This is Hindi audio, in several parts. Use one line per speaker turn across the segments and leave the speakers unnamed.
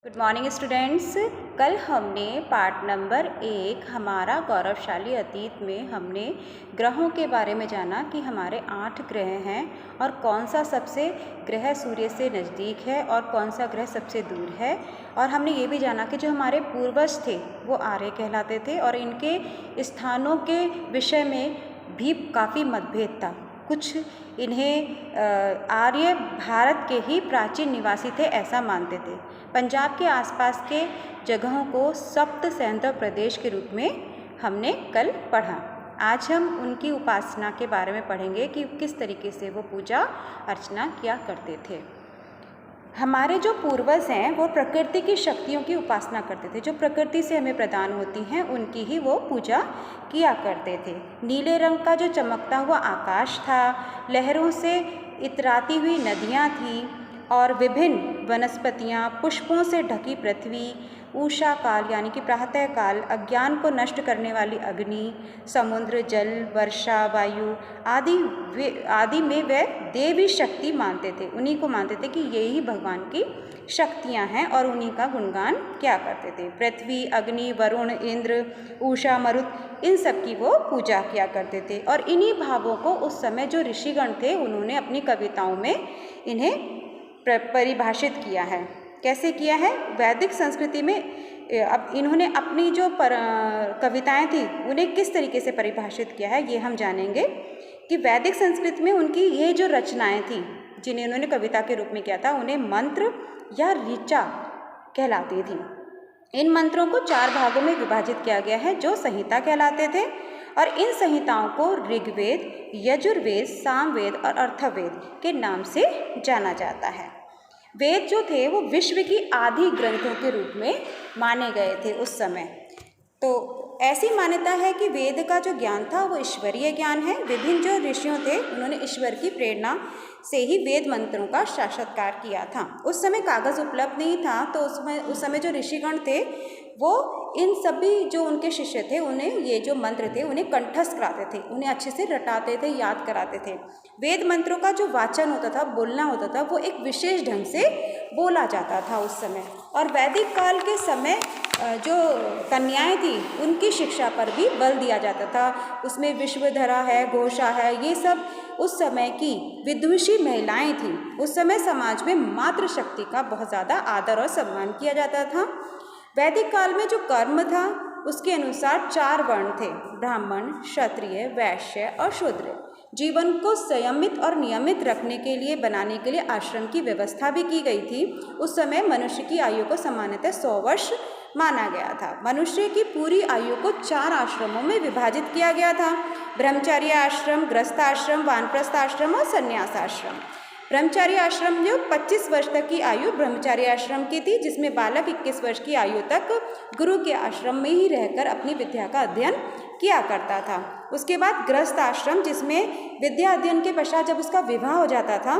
Good morning students. कल हमने पार्ट नंबर 1 हमारा गौरवशाली अतीत में हमने ग्रहों के बारे में जाना कि हमारे 8 ग्रह हैं और कौन सा सबसे ग्रह सूर्य से नज़दीक है और कौन सा ग्रह सबसे दूर है। और हमने ये भी जाना कि जो हमारे पूर्वज थे वो आर्य कहलाते थे और इनके स्थानों के विषय में भी काफ़ी मतभेद था। कुछ इन्हें आर्य भारत के ही प्राचीन निवासी थे ऐसा मानते थे। पंजाब के आसपास के जगहों को सप्त सैंधव प्रदेश के रूप में हमने कल पढ़ा। आज हम उनकी उपासना के बारे में पढ़ेंगे कि किस तरीके से वो पूजा अर्चना किया करते थे। हमारे जो पूर्वज हैं वो प्रकृति की शक्तियों की उपासना करते थे, जो प्रकृति से हमें प्रदान होती हैं उनकी ही वो पूजा किया करते थे। नीले रंग का जो चमकता हुआ आकाश था, लहरों से इतराती हुई नदियाँ थीं और विभिन्न वनस्पतियाँ, पुष्पों से ढकी पृथ्वी, उषा काल यानी कि प्रातः काल, अज्ञान को नष्ट करने वाली अग्नि, समुद्र, जल, वर्षा, वायु आदि में वे देवी शक्ति मानते थे। उन्हीं को मानते थे कि यही भगवान की शक्तियाँ हैं और उन्हीं का गुणगान क्या करते थे। पृथ्वी, अग्नि, वरुण, इंद्र, उषा, मरुत, इन सब की वो पूजा किया करते थे। और इन्हीं भावों को उस समय जो ऋषिगण थे उन्होंने अपनी कविताओं में इन्हें परिभाषित किया है। कैसे किया है? वैदिक संस्कृति में अब इन्होंने अपनी जो कविताएं थी उन्हें किस तरीके से परिभाषित किया है ये हम जानेंगे कि वैदिक संस्कृति में उनकी ये जो रचनाएं थी जिन्हें उन्होंने कविता के रूप में किया था उन्हें मंत्र या ऋचा कहलाती थी। इन मंत्रों को 4 भागों में विभाजित किया गया है जो संहिता कहलाते थे और इन संहिताओं को ऋग्वेद, यजुर्वेद, सामवेद और अथर्ववेद के नाम से जाना जाता है। वेद जो थे वो विश्व की आदि ग्रंथों के रूप में माने गए थे उस समय। तो ऐसी मान्यता है कि वेद का जो ज्ञान था वो ईश्वरीय ज्ञान है। विभिन्न जो ऋषियों थे उन्होंने ईश्वर की प्रेरणा से ही वेद मंत्रों का साक्षात्कार किया था। उस समय कागज़ उपलब्ध नहीं था तो उस समय जो ऋषिगण थे वो इन सभी जो उनके शिष्य थे उन्हें ये जो मंत्र थे उन्हें कंठस्थ कराते थे, उन्हें अच्छे से रटाते थे, याद कराते थे। वेद मंत्रों का जो वाचन होता था, बोलना होता था, वो एक विशेष ढंग से बोला जाता था उस समय। और वैदिक काल के समय जो कन्याएं थी उनकी शिक्षा पर भी बल दिया जाता था। उसमें विश्वधरा है, घोषा है, ये सब उस समय की विदुषी महिलाएं थीं। उस समय समाज में मातृशक्ति का बहुत ज़्यादा आदर और सम्मान किया जाता था। वैदिक काल में जो कर्म था उसके अनुसार 4 वर्ण थे, ब्राह्मण, क्षत्रिय, वैश्य और शूद्र। जीवन को संयमित और नियमित रखने के लिए बनाने के लिए आश्रम की व्यवस्था भी की गई थी। उस समय मनुष्य की आयु को सामान्यतः 100 वर्ष माना गया था। मनुष्य की पूरी आयु को 4 आश्रमों में विभाजित किया गया था, ब्रह्मचर्य आश्रम, गृहस्थ आश्रम, वानप्रस्थ आश्रम और संन्यास आश्रम। ब्रह्मचारी आश्रम जो 25 वर्ष तक की आयु ब्रह्मचारी आश्रम की थी, जिसमें बालक 21 वर्ष की आयु तक गुरु के आश्रम में ही रहकर अपनी विद्या का अध्ययन किया करता था। उसके बाद गृहस्थ आश्रम जिसमें विद्या अध्ययन के पश्चात जब उसका विवाह हो जाता था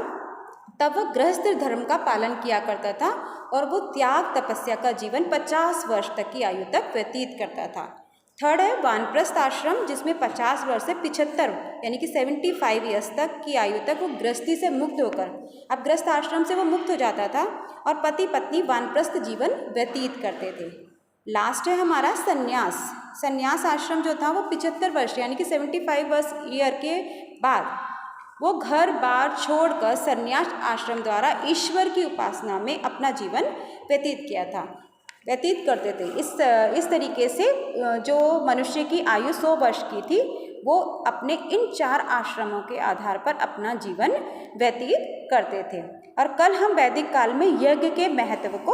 तब वह गृहस्थ धर्म का पालन किया करता था और वो त्याग तपस्या का जीवन 50 वर्ष तक की आयु तक व्यतीत करता था। थर्ड है वानप्रस्थ आश्रम जिसमें 50 वर्ष से 75 यानी कि 75 ईयर्स तक की आयु तक वो गृहस्थी से मुक्त होकर अब गृहस्थ आश्रम से वो मुक्त हो जाता था और पति पत्नी वानप्रस्थ जीवन व्यतीत करते थे। लास्ट है हमारा संन्यास। संन्यास आश्रम जो था वो 75 वर्ष यानी कि 75 ईयर के बाद वो घर बार छोड़कर संन्यास आश्रम द्वारा ईश्वर की उपासना में अपना जीवन व्यतीत करते थे। इस तरीके से जो मनुष्य की आयु 100 वर्ष की थी वो अपने इन 4 आश्रमों के आधार पर अपना जीवन व्यतीत करते थे। और कल हम वैदिक काल में यज्ञ के महत्व को